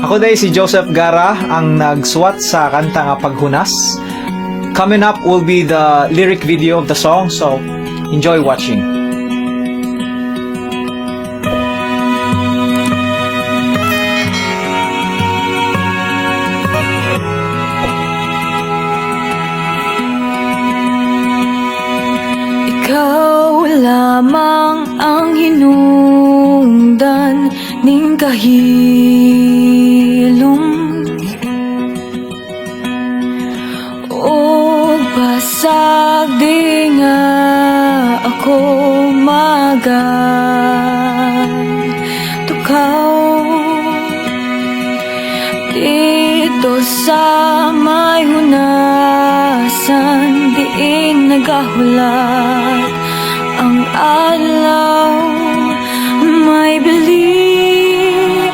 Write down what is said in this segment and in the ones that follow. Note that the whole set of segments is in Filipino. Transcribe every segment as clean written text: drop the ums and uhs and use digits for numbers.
Ako day si Joseph Gara ang nagsuwat sa kanta nga Paghunas. Coming up will be the lyric video of the song, so enjoy watching. Ikaw lamang ang hinungdan ning kahilom, o basag di nga ako magatukaw dito sa may hunasan, diin nagahulat ang adlaw. May bili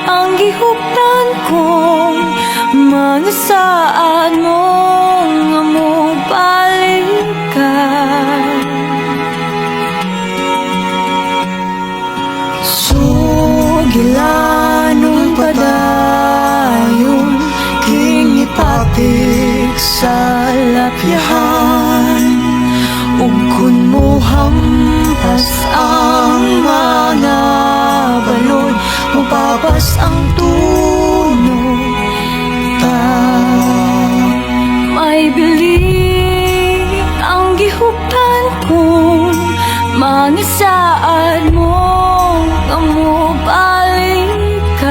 ang gihuptan kong mga saad mong nga mo balikan. Sugilanong padayon king ipatik sa lapyahan, ug kun mo hampas ang mga balon, mapapas ang tunog ta. May bili ang gihuptan kong mga saad mo nga mo balikan.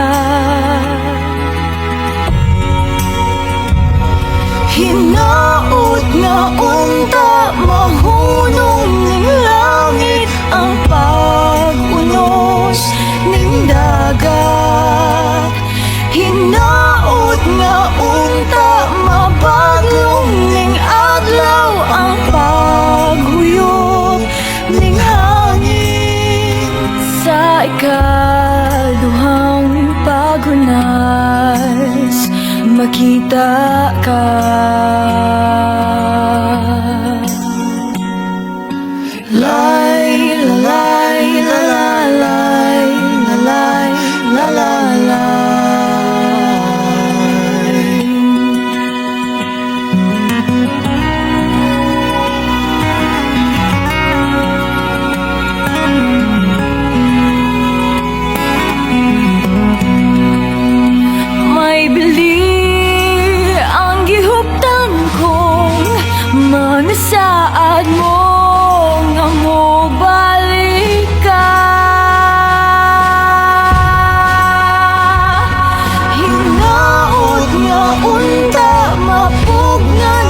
Hinaot nga unta mahunong ning langit ang pag-unos ning dagat. Hinaot nga unta mabaglong ning adlaw ang paghuyop ning hangin. Sa ikaduhang paghunas makita ka. Lay, lalay, lalalay, lalay, lalalay. May bili ang gihuptan kong mga saad mo nga mo balikan. Hinaot nga unta mapugna